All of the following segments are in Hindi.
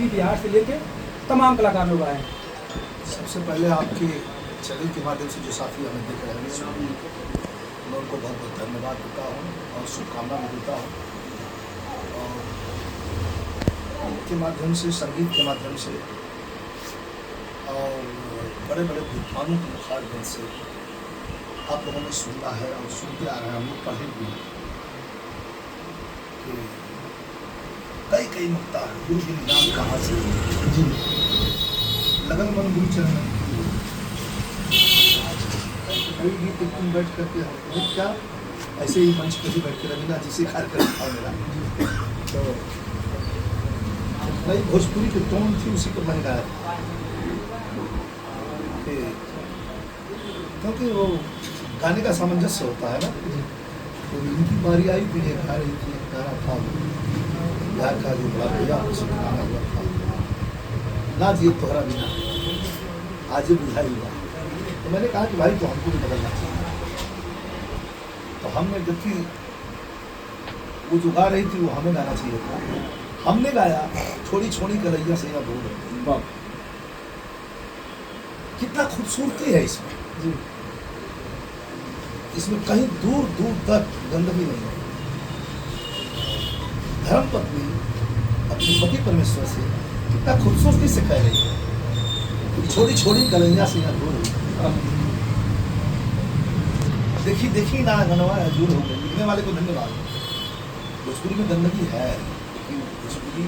यूपी बिहार से लेके तमाम कलाकार लोग आए हैं। सबसे पहले आपके चैनल के माध्यम से जो साथी हमें देख रहे हैं मैं उनको बहुत बहुत धन्यवाद देता हूँ और शुभकामना भी देता हूँ। और के माध्यम से, संगीत के माध्यम से और बड़े बड़े विद्वानों के मुखारबिन से आप लोगों ने सुना है और सुनते आ रहे हैं, हम लोग पढ़े भी हैं कि कई कई नुक्ता है गुरु के निजाम कहाँ से लगन मन गुरु चरण कई गीत तुम बैठ करके हम क्या ऐसे ही मंच पर ही बैठ के रवीना जी से कार्यक्रम था मेरा, तो नई भोजपुरी की टोन थी उसी को मैंने गाया, क्योंकि वो गाने का सामंजस्य होता है ना। तो इनकी बारी आई तो ये गा रही थी, एक गाना था बिहार का जो बड़ा भैया उसे गाना हुआ था ना जी तोहरा बिना आज बुझाई हुआ। तो मैंने कहा कि भाई तो हमको भी बदलना चाहिए। तो हमने जबकि वो जो गा रही थी वो हमें गाना चाहिए था, हमने गाया छोड़ी छोड़ी कलैया से या बोल। कितना खूबसूरती है इसमें जी, इसमें कहीं दूर दूर तक गंदगी नहीं है। धर्म पत्नी अपने पति परमेश्वर से कितना खूबसूरती से कह रही है, छोड़ी छोड़ी कलैया से या दूर। देखी देखी ना गनवा दूर हो गई। लिखने वाले को धन्यवाद। भोजपुरी में गंदगी है, लेकिन भोजपुरी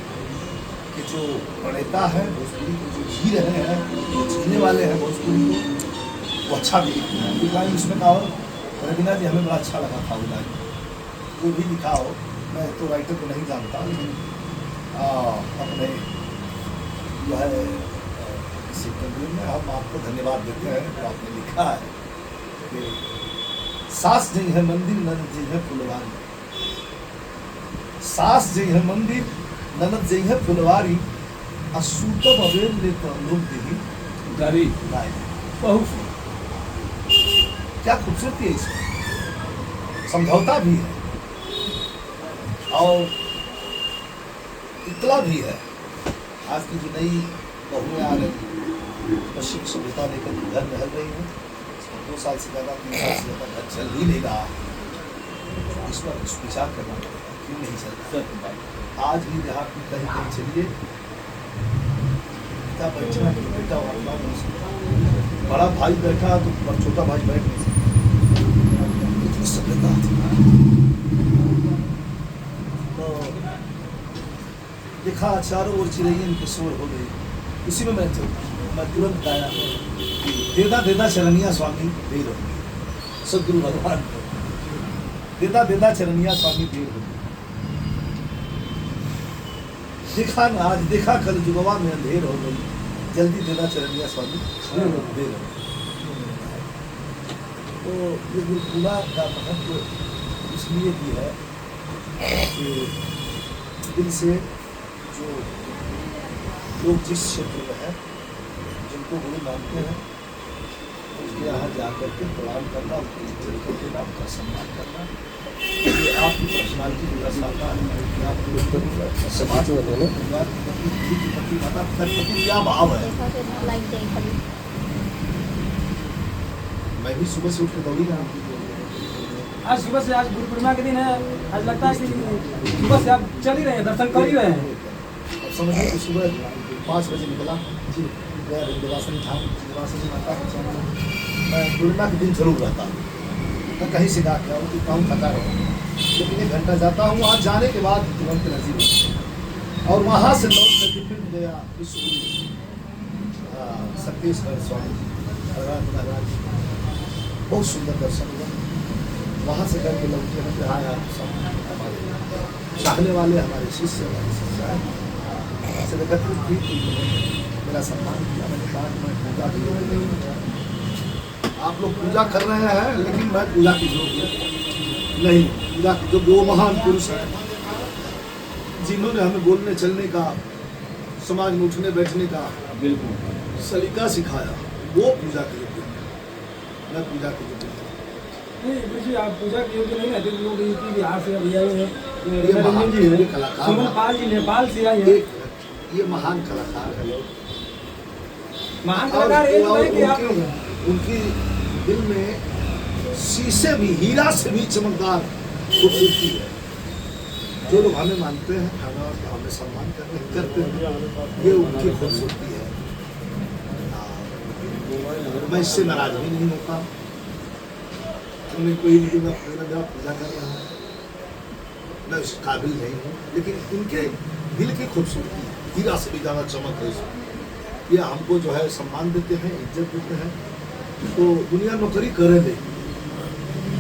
के जो प्रणेता है, भोजपुरी के जो जी रहे हैं, जो जीने वाले हैं भोजपुरी को, वो अच्छा भी लिखते हैं। एक लाइन उसमें कहा रवीना जी हमें बड़ा अच्छा लगा था वो लाइन, जो भी लिखा हो। मैं तो राइटर को नहीं जानता, लेकिन अपने जो है इस इंटरव्यू में हम आपको धन्यवाद देते हैं। तो आपने लिखा है कि सास जी है मंदिर ननद जी है फुलवारी, सास जी है मंदिर ननद जी है फुलवारी, असूतब अवेल ले तो अमरूद दी गारी गाय। बहुत क्या खूबसूरती है इसमें, समझौता भी है और इतला भी है। आज की जो नई बहुएं आ रही पश्चिम सभ्यता लेकर घर रह रही हैं, 2 साल से ज़्यादा 3 साल से ज़्यादा घर चल ही नहीं रहा, इस पर विचार करना पड़ेगा क्यों नहीं चल रहा। आज भी देहात में कहीं कहीं चलिए, पिता बैठना तो बेटा वाला नहीं सकता, बड़ा भाई बैठा तो छोटा भाई बैठ नहीं सकता। इतनी सभ्यता तो देखा चारों ओर चिड़ैयन की शोर हो गई। उसी में मैं तुरंत गाया देदा देदा चरनिया स्वामी देर होगी, सदगुरु भगवान को देदा देदा चरनिया स्वामी देर होगी। देखा ना आज देखा कल जुगवा में अंधेर हो गई, जल्दी देदा चरनिया स्वामी देर हो गई। तो ये गुरुकुला का महत्व इसलिए भी है कि दिल से जो लोग जिस क्षेत्र में है, जिनको गुरु मानते हैं, उसके यहाँ जाकर के प्रणाम करना, उनके के नाम का सम्मान करना, ये आपकी पर्सनालिटी का साकार है। आपके समाज परिवार के प्रति माता पिता के प्रति क्या भाव है। मैं भी सुबह से उठ के दौड़ी रहा। आज सुबह से, आज गुरु पूर्णिमा के दिन है, आज लगता है कि सुबह से आप चल ही रहे हैं, दर्शन कर ही रहे हैं। अब समझिए कि सुबह 5 बजे निकला जी, गया विंध्यवासिनी धाम, विंध्यवासिनी माता के। मैं पूर्णिमा के दिन जरूर रहता हूँ, मैं कहीं से गा के आऊँ तो काम थका रहूँ, लेकिन 1 घंटा जाता हूँ। वहाँ जाने के बाद तुरंत नज़ीब और वहाँ से लौट करके फिर गया विश्व छत्तीसगढ़ स्वामी महाराज, बहुत सुंदर दर्शन हुआ। वहाँ से करके लौटे हैं। हाँ यार, सब हमारे चाहने वाले, हमारे शिष्य, हमारे संस्कार से एकत्रित भी की, मेरा सम्मान किया। मैंने कहा मैं पूजा की, आप लोग पूजा कर रहे हैं, लेकिन मैं पूजा की योग्य नहीं। पूजा की जो 2 महान पुरुष हैं, जिन्होंने हमें बोलने चलने का, समाज में उठने बैठने का बिल्कुल सलीका सिखाया, वो पूजा के योग्य है। मैं पूजा के योग्य नहीं जी, आप पूजा के योग्य नहीं रहते। लोग यूपी बिहार से भैया सुमन सुमन पाल जी नेपाल से आए हैं। ये महान कलाकार है लोग। महान कलाकार ये और है कि आप लोग उनकी दिल में शीशे भी, हीरा से भी चमकदार खूबसूरती है। जो लोग हमें मानते हैं, हमें सम्मान करते हैं, ये उनकी खूबसूरती है। मैं इससे नाराज भी नहीं होता। उन्हें कोई नहीं, मैं मेरा पूजा कर रहा हूँ, मैं उस काबिल नहीं हूँ, लेकिन उनके दिल की खूबसूरती हीरा से भी ज़्यादा चमक है इसमें। ये हमको जो है सम्मान देते हैं, इज्जत देते हैं। तो दुनिया नौकरी करे दे,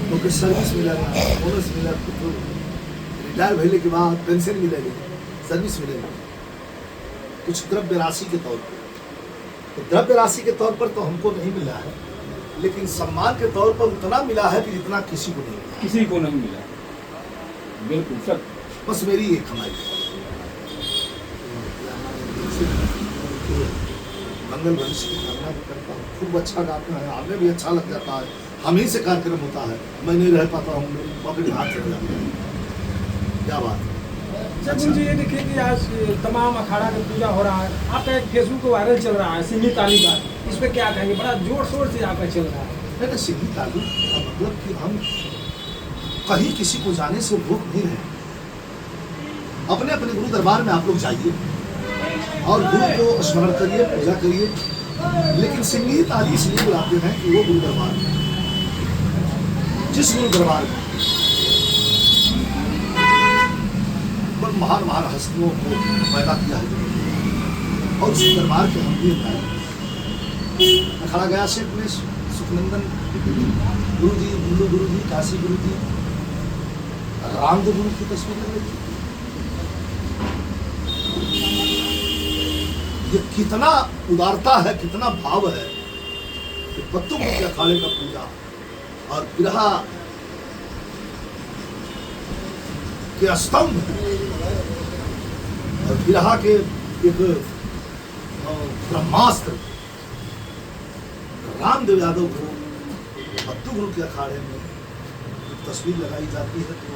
क्योंकि सर्विस मिलेगा, बोनस मिलेगा, तो रिटायर होने के बाद पेंशन मिलेगी, सर्विस मिलेगी, कुछ द्रव्य राशि के तौर पर। तो द्रव्य राशि के तौर पर तो हमको नहीं मिला है, लेकिन सम्मान के तौर पर उतना मिला है कि जितना किसी को नहीं मिला। किसी को नहीं मिला, बिल्कुल सच। बस मेरी एक कमाई मंगल भविष्य की कामना भी करता हूँ। खूब अच्छा गाते हैं, हमें भी अच्छा लग जाता है। हम ही से कार्यक्रम होता है, मैं नहीं रह पाता हूँ, मेरी पॉकेट हाथ चढ़ जाता है। क्या बात है। सर जी, ये देखिए कि आज तमाम अखाड़ा की पूजा हो रहा है। आपका एक फेसबुक को वायरल चल रहा है सिंगी ताली का, इस पर क्या कहेंगे? बड़ा जोर शोर से आपका चल रहा है। नहीं, सिंगी ताली का मतलब कि हम कहीं किसी को जाने से रोक नहीं रहे। अपने अपने गुरु दरबार में आप लोग जाइए और गुरु को स्मरण करिए, पूजा करिए, लेकिन सिंगी ताली इसलिए बुलाते हैं कि वो गुरु दरबार में, जिस गुरु दरबार में महान महान हस्तियों को पैदा किया है और उस दरबार के हम भी अखाड़ा गया से पुलिस सुखनंदन गुरु जी, बुल्लू गुरु जी, काशी गुरु जी, रामदेव गुरु की तस्वीर लग रही थी। ये कितना उदारता है, कितना भाव है कि पत्तों के अखाड़े का पूजा और बिरहा के स्तंभ और बिरहा के एक ब्रह्मास्त्र रामदेव यादव को पत्तू गुरु के अखाड़े में एक तस्वीर लगाई जाती है, तो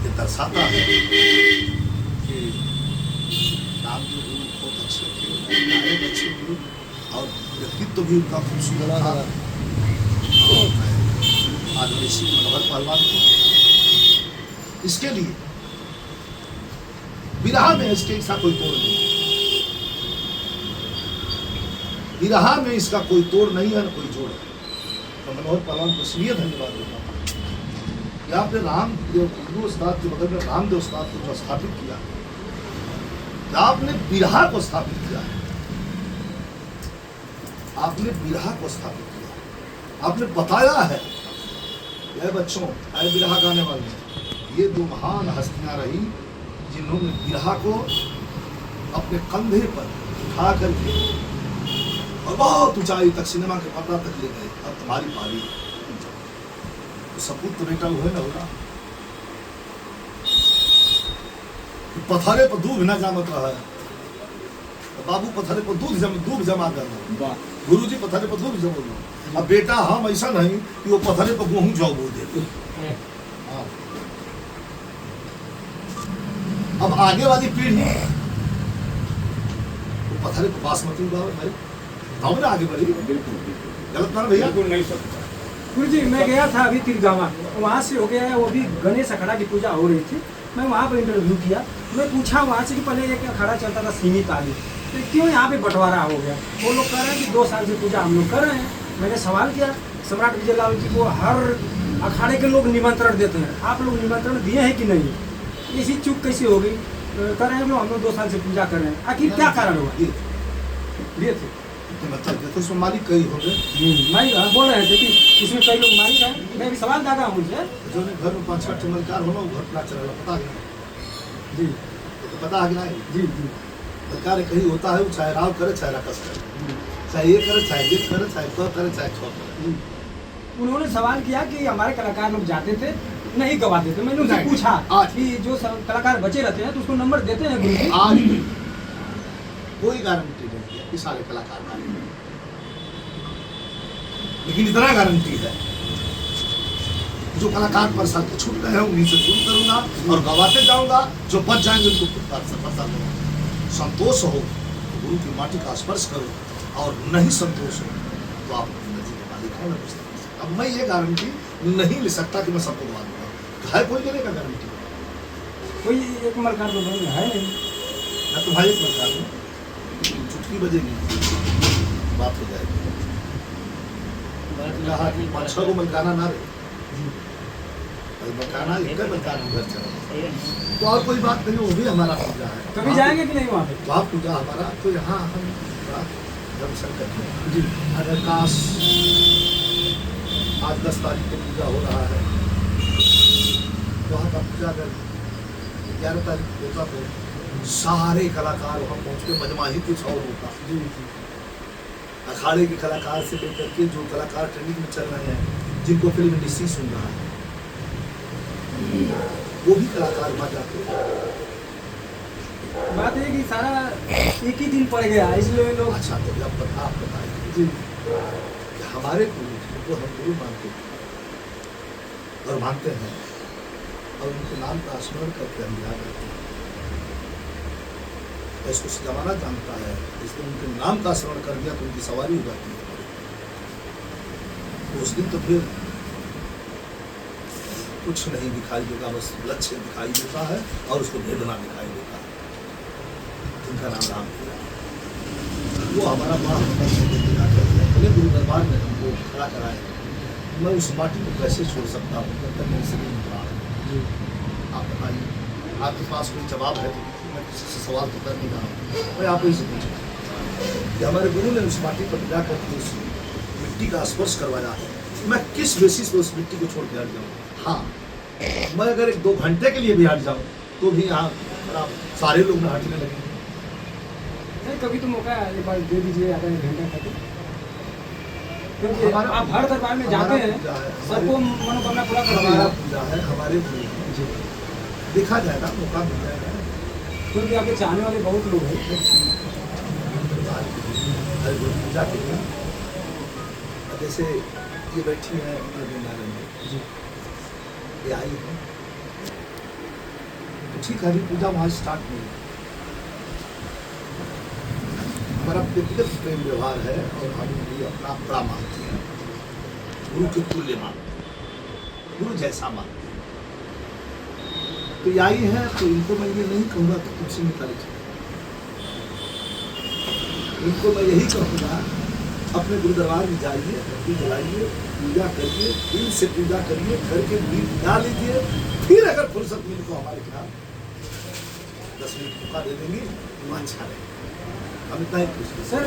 ये दर्शाता है कि रामदेव गुरु बहुत अच्छे थे, नायक अच्छे गुरु और व्यक्तित्व भी उनका खूबसूरत था। और मैं आदमी सिंह मनोहर पहलवान को इसके लिए बिरहा में इसके इसका कोई तोड़ नहीं, बिरहा में इसका कोई तोड़ नहीं है, न कोई जोड़ है। तो मनोहर पहलवान को इसलिए धन्यवाद देता हूँ कि आपने रामदेव उस्ताद के बगल में रामदेव उस्ताद को जो स्थापित किया, आपने बिरहा को स्थापित किया है, आपने बिरहा को स्थापित किया, आपने बताया है ये बच्चों, आए बिरहा गाने वाले, ये दो महान हस्तियां रही जिन्होंने बिरहा को अपने कंधे पर उठा करके और बहुत ऊंचाई तक, सिनेमा के पर्दा तक ले गए। अब तुम्हारी पारी, तो सपूत तो बेटा हुए ना होगा, पथरे पर दूध न जामत रहा है, तो बाबू पथरे पर दूध जमा करना, गुरु जी पथरे पर दूध जमा करना। अब बेटा हम ऐसा नहीं कि वो पथरे पर गेहूं जाओ बोल दे। अब आगे वाली पीढ़ी वो पथरे पर बासमती उगावे भाई, हम ना आगे बढ़ी। गलत ना भैया? बिल्कुल नहीं सकता। गुरु जी, मैं गया था अभी तिरगावा, वहाँ से हो गया है, वो भी गणेश अखाड़ा की पूजा हो रही थी। मैं वहाँ पर इंटरव्यू किया, मैं पूछा वहाँ से कि पहले एक अखाड़ा चलता था सीमित ताली, तो क्यों यहाँ पे बंटवारा हो गया? वो लोग कह रहे हैं कि 2 साल से पूजा हम लोग कर रहे हैं। मैंने सवाल किया, सम्राट विजयलाल जी को हर अखाड़े के लोग निमंत्रण देते हैं, आप लोग निमंत्रण दिए हैं कि नहीं? इसी चूक कैसी हो गई? कर रहे हैं हम लोग 2 साल से पूजा कर रहे हैं, आखिर क्या कारण हुआ? दिए थे मतलब तो उसमें मालिक कई हो गए। मैं बोल रहे थे कि इसमें कई लोग मालिक हैं। मैं भी सवाल दादा हूँ मुझे जो घर में 5-6 चमत्कार हो ना, घर पर चला पता है जी, तो पता है कि नहीं? जी जी, सरकार कहीं होता है, वो चाहे राव करे चाहे राकस करे, चाहे ये करे चाहे ये करे, चाहे तो करे चाहे छो करे। उन्होंने सवाल किया कि हमारे कलाकार लोग जाते थे नहीं गवाते थे। मैंने उनसे नहीं, पूछा आज कि जो कलाकार बचे रहते हैं तो उसको नंबर देते हैं गुरु जी? आज भी कोई गारंटी नहीं है कि सारे कलाकार गाएंगे, लेकिन इतना गारंटी है जो कलाकार पर साथ छूट गए हैं उन्हीं से शुरू करूंगा और गवाते जाऊंगा, जो बच जाएंगे उनको खुद पर करूंगा। संतोष हो तो गुरु की माटी का स्पर्श करो, और नहीं संतोष हो तो आप नदी के मालिक हो न पुस्तक। अब मैं ये गारंटी नहीं ले सकता कि मैं सबको दबा दूंगा, है कोई देने का गारंटी? कोई एक मलकार तो नहीं है नहीं। मैं तुम्हारे एक मलकार हूँ, चुटकी बजेगी बात हो जाएगी। कहा कि 5-6 को मलकाना ना रहे, मलकाना एक मलकाना घर चला, तो और कोई बात नहीं, वो भी हमारा पूजा है। कभी जाएंगे कि नहीं वहाँ पे? वहाँ पूजा हमारा, तो यहाँ हम दर्शन करते हैं जी। अगर काश आज 10 तारीख को पूजा हो रहा है, वहाँ का पूजा अगर 11 तारीख को होता तो सारे कलाकार वहाँ पहुँच के मजमा ही कुछ और होता। अखाड़े के कलाकार से लेकर के जो कलाकार ट्रेनिंग में चल रहे हैं, जिनको फिल्म इंडस्ट्री सुन रहा है, वो भी कलाकार वहाँ जाते हैं। बात है कि सारा एक ही दिन पड़ गया, इसलिए लोग। अच्छा, तो आप बताइए जी, कि हमारे गुरु जिनको हम गुरु मानते हैं और मानते हैं, और उनके नाम का स्मरण करके हम याद रखते हैं, इसको जमाना जानता है, इसलिए उनके नाम का स्मरण कर दिया तो उनकी सवारी हो जाती है। तो उस दिन तो फिर कुछ नहीं दिखाई देगा, बस लक्ष्य दिखाई देता है और उसको भेदना दिखाई देता है, जिनका नाम राम है। वो हमारा बड़ा अपने गुरु दरबार में हमको खड़ा कराए, मैं उस माटी को कैसे छोड़ सकता हूँ जब तक मेरे शरीर में प्राण है। आप बताइए, आपके पास कोई जवाब है तो मैं किसी से सवाल तो कर नहीं रहा हूँ, मैं आप ही से पूछूँ कि हमारे गुरु ने उस माटी पर जा करके उस मिट्टी का स्पर्श करवाया है, मैं किस बेसिस पे उस मिट्टी को छोड़ के हट जाऊँ? हाँ, मैं अगर 1-2 घंटे के लिए भी हट जाऊँ तो भी यहाँ सारे लोग ना हटने लगे। नहीं, कभी तो मौका एक बार दे दीजिए, आधा 1 घंटा तक, क्योंकि आप हर दरबार में जाते हैं, सबको मनोकामना पूरा करते हमारा हैं। पूजा है, हमारे गुरु जी, देखा जाएगा, मौका मिल जाएगा, क्योंकि आपके चाहने वाले बहुत लोग हैं। हर गुरु पूजा के लिए जैसे ये बैठी है जी, ये आई है, तो ठीक है, अभी पूजा वहाँ स्टार्ट नहीं, हमारा व्यक्तिगत प्रेम व्यवहार है और हम भी अपना बड़ा मानते हैं, गुरु के तुल्य मानते हैं, गुरु जैसा मानते हैं। तो ये आई है, तो इनको मैं ये नहीं कहूँगा कि तुमसे निकाले चले, इनको मैं यही कहूँगा अपने गुरु दरबार में जाइए, बत्ती जलाइए, पूजा करिए, दिल से पूजा करिए, करके दीप बना लीजिए, फिर अगर फुर्सत मिले तो हमारे खिलाफ 10 मिनट मौका दे देंगे, वो अच्छा रहेगा। हम इतना ही पूछते सर,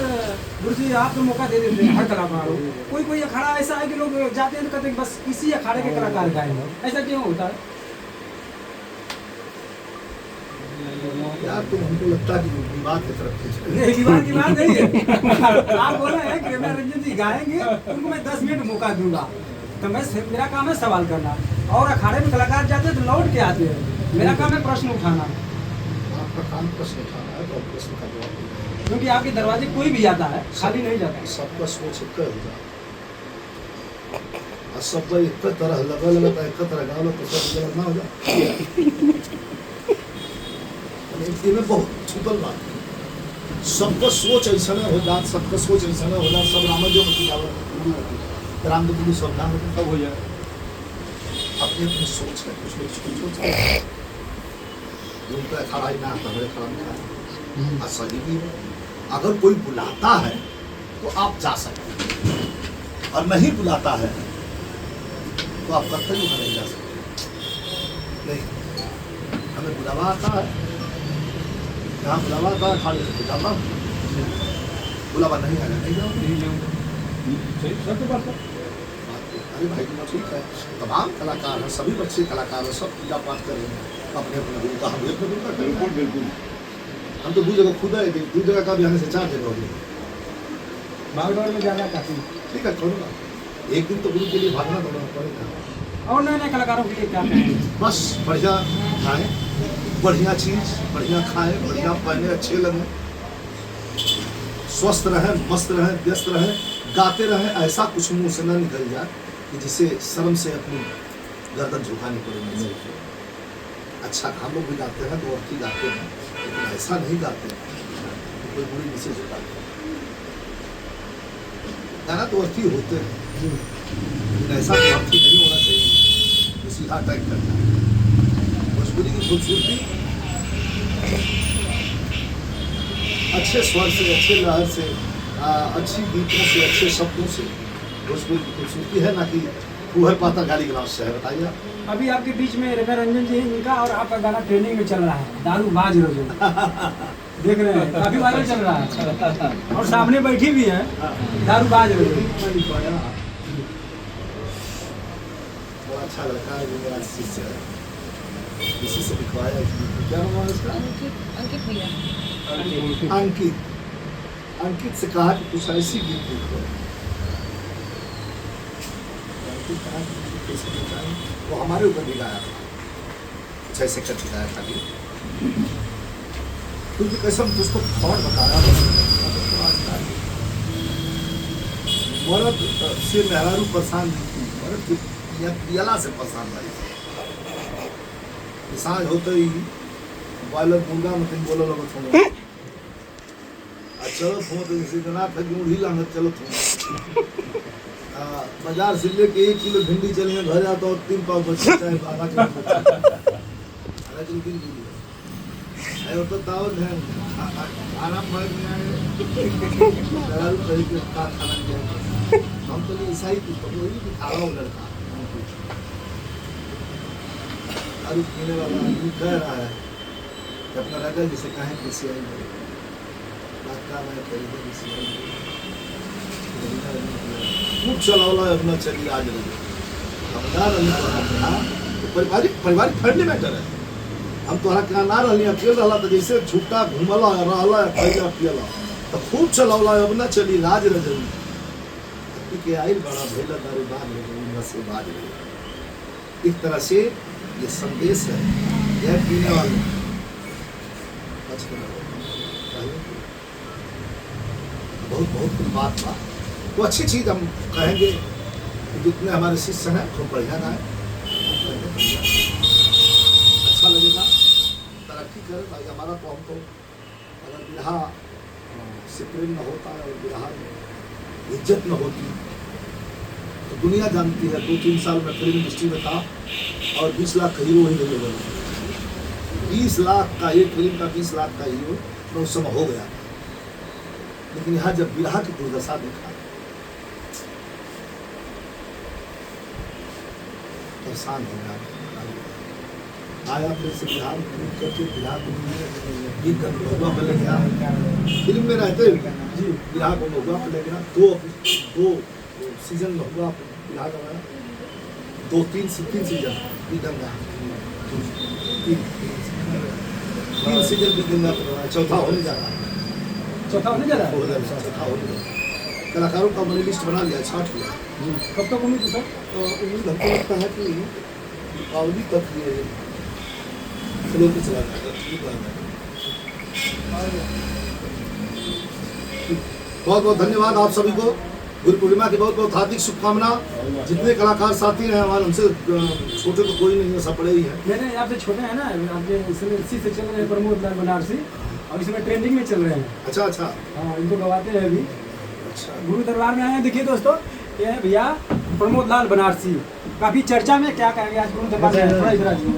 गुरु जी आप तो मौका दे देते हैं हर कलाकार को, कोई अखाड़ा ऐसा है कि लोग जाते हैं तो कहते हैं बस इसी अखाड़े के कलाकार गाएंगे, ऐसा क्यों होता है? यार, तुम हमको लगता है कि विवाद की तरफ खींच रहे हो। नहीं, विवाद की बात नहीं है। आप बोल रहे हैं कि मैं रंजन जी गाएंगे, उनको मैं 10 मिनट मौका दूंगा, तो मेरा काम है सवाल करना, और अखाड़े में कलाकार जाते हैं तो लौट के आते हैं, मेरा काम है प्रश्न उठाना। आपका काम प्रश्न उठाना है, तो आप प्रश्न का जवाब दीजिए। क्योंकि आपके दरवाजे कोई भी आता है, खाली नहीं जाता है। सबका सोच एक हो जाए, और सब एक तरह लगल एक तरह गावल तो सब अलग ना हो जाए। में बहुत छुपल बात है, सबका सोच ऐसा हो जाए, सबका सोच ऐसा हो जाए, सब रामदेव मत रामदेव गुरु सब नाम सब हो जाए, अपनी अपनी सोच है, कुछ लोग सोच है, उनका खड़ा ही ना हमारे खड़ा नहीं है, सही भी है। अगर कोई बुलाता है तो आप जा सकते हैं, और नहीं बुलाता है तो आप कतई वहाँ नहीं जा सकते। नहीं, हमें बुलावा आता है, यहाँ बुलावा आता है, खाली से जाता हूँ, बुलावा नहीं आया नहीं जाऊँगा। अरे भाई तो ठीक है, तमाम कलाकार हैं, सभी बच्चे कलाकार हैं, सब पूजा पाठ कर रहे हैं अपने अपने गुरु का, हम अपने गुरु का करें। बिल्कुल बिल्कुल, हम तो 2 जगह खुद है, 2 जगह का भी आने से 4 जगह हो गई, भागदौड़ में ज़्यादा काफी। ठीक है, छोड़ो ना, एक दिन तो गुरु के लिए भागना दौड़ना पड़ेगा। और नए नए कलाकारों के लिए क्या कहेंगे? बस बढ़िया खाएं, बढ़िया चीज बढ़िया खाएं, बढ़िया पहने, अच्छे लगें, स्वस्थ रहें, मस्त रहें, व्यस्त रहें, गाते रहें, ऐसा कुछ मुंह से न निकल जाए कि जिसे शर्म से अपनी गर्दन झुकानी पड़े। अच्छा, हम लोग भी गाते हैं, 2 अर्थी गाते हैं, ऐसा नहीं गाते कोई बुरी मैसेज होता है। गाना तो अर्थी होते हैं लेकिन ऐसा तो अर्थी नहीं होना चाहिए जो सीधा अटैक करता है। भोजपुरी की खूबसूरती अच्छे स्वर से, अच्छे लहर से, अच्छी गीतों से, अच्छे शब्दों से भोजपुरी की खूबसूरती है, ना कि फूहर पाता गाली गलौज से है। बताइए आप। अभी आपके बीच में रेखा रंजन जी हैं इनका और आपका गाना ट्रेंडिंग में चल रहा है, दारू बाज रोजो देख रहे हैं, काफी वायरल चल रहा है और सामने बैठी भी है दारू बाज रोजो। बड़ा अच्छा लड़का है, जो मेरा शिष्य है, इसी से लिखवाया है। क्या नाम है उसका? अंकित भैया। अंकित से कहा कि कुछ ऐसी गीत लिखो। अंकित कहा कि मुझे कैसे लिखाएं? वो हमारे ऊपर भी गाया था, कुछ ऐसे करके गाया था कि क्योंकि कैसे हम तुझको थॉट बताया मरद से मेहरारू परेशान नहीं थी, मरद की पियला से परेशान रही। किसान होते ही बॉयलर मुर्गा में तुम बोलो लगो थोड़ा चलो थो तो इसी दिन आप उड़ी लांग चलो थो बाजार से लेके 1 किलो भिंडी चलिए घर आता और 3 पाव बच्चे चाहे आधा किलो भिंडी है तो दावत है खाना पड़ गया है कहीं के खाना दिया हम तो ईसाई की तो वही भी खा रहा हूँ लड़का दारू पीने वाला आदमी कह रहा है कि अपना राजा जिसे कहें किसी आई बात का मैं खरीदे किसी आई खूब चलावला अपना चली आज रही हमदार अली तो पारिवारिक फैमिली मैटर है। हम तोहरा कहाँ ना रही अकेले रहा तो जैसे छुट्टा घूमला रहला खैला पियला तो खूब चलावला अपना चली राज रही के आई बड़ा भेला दारू बाज रही से बाज रही। इस तरह से ये संदेश है यह पीने वाले बहुत बहुत बात बा तो अच्छी चीज हम कहेंगे जितने हमारे शिष्य हैं खूब बढ़िया गाए अच्छा लगेगा तरक्की करे भाई हमारा तो हमको अगर बिरहा से प्रेम न होता है और बिरहा में इज्जत न होती तो दुनिया जानती है 2-3 साल में फिल्म इंडस्ट्री में था और 20 लाख का हीरो ही नहीं बना 20 लाख का एक फिल्म का 20 लाख का हीरो मैं उस समय हो गया। लेकिन यहाँ जब बिरहा की दुर्दशा देखा परेशान हो गया आया फिर से बिहार करके बिहार गीत महुआ पर ले गया फिल्म में रहते जी बिहार को महुआ पर ले गया 2 सीजन महुआ बिहार का 2-3 सीजन गंगा 3 सीजन की गंगा पर चौथा होने जा रहा है कलाकारों का मैंने लिस्ट बना लिया 60 लिया। कब तक उम्मीद है सर? उम्मीद हमको लगता है कि दीपावली तक ये फिल्म पे चला जाएगा। बहुत बहुत धन्यवाद आप सभी को गुरु पूर्णिमा की बहुत बहुत हार्दिक शुभकामना। जितने कलाकार साथी हैं हमारे हमसे छोटे तो कोई नहीं है सब बड़े ही हैं। मैंने आपसे छोटे हैं ना आपके इसमें इसी से चल रहे हैं प्रमोद लाल बनारसी और इसमें ट्रेंडिंग में चल रहे हैं। अच्छा हाँ इनको गवाते हैं अभी। अच्छा गुरु दरबार में आए हैं। देखिए दोस्तों ये है भैया प्रमोद लाल बनारसी काफी चर्चा में क्या कहेंगे आज गुरु दरबार में थोड़ा इधर आ जाइए।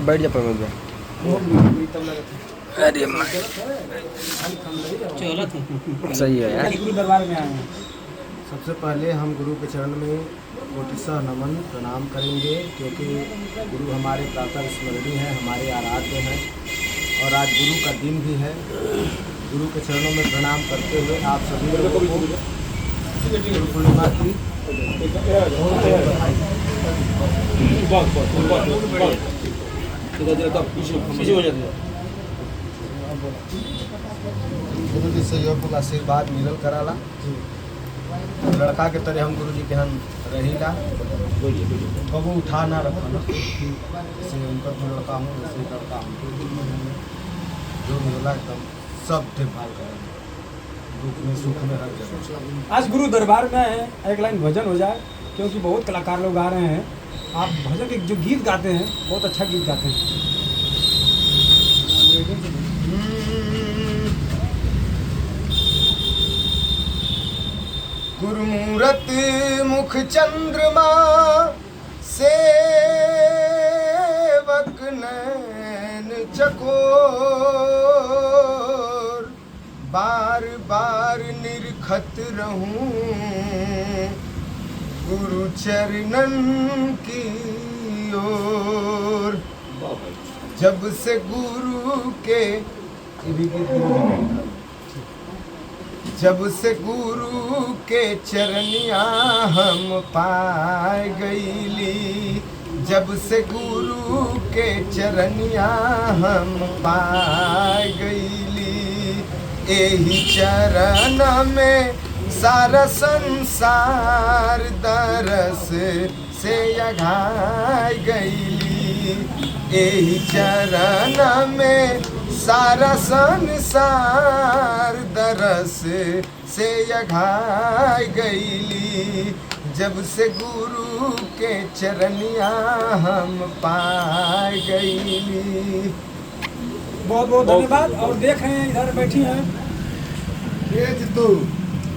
बैठ जा प्रमोद भाई। सही है यार। गुरु दरबार में आए हैं। सबसे पहले हम गुरु के चरण में कोटिशः नमन प्रणाम करेंगे क्योंकि गुरु हमारे प्रातः स्मरणीय हैं, हमारे आराध्य हैं और आज गुरु का दिन भी है। गुरु के चरणों में प्रणाम करते हुए आप सभी लोगों को गुरु पूर्णिमा की गुरु जी सहयोग को आशीर्वाद मिलल कराला। लड़का के तरह हम गुरु जी के हम रहीला कबू उठा ना रखना जैसे उनका जो लड़का हूँ वैसे लड़का हूँ जो मिला एकदम सब देखभाल करेंगे दुख में सुख में हर जगह। आज गुरु दरबार में है एक लाइन भजन हो जाए क्योंकि बहुत कलाकार लोग आ रहे हैं। आप भजन के जो गीत गाते हैं बहुत अच्छा गीत गाते हैं। गुरुमूरत मुख चंद्रमा सेवक नैन चकोर, बार बार निरखत रहूं गुरु चरणन की ओर। जब से गुरु के जब से गुरु के चरनिया हम पाए गईली, जब से गुरु के चरनिया हम पाए गईली, एही चरण में सारा संसार दरस से अघाय गईली, एही चरण में सारा संसार दरस से अघाय गईली, जब से गुरु के चरनिया हम पाए गईली। बहुत बहुत धन्यवाद। और देख रहे हैं इधर बैठी हैं ये जितू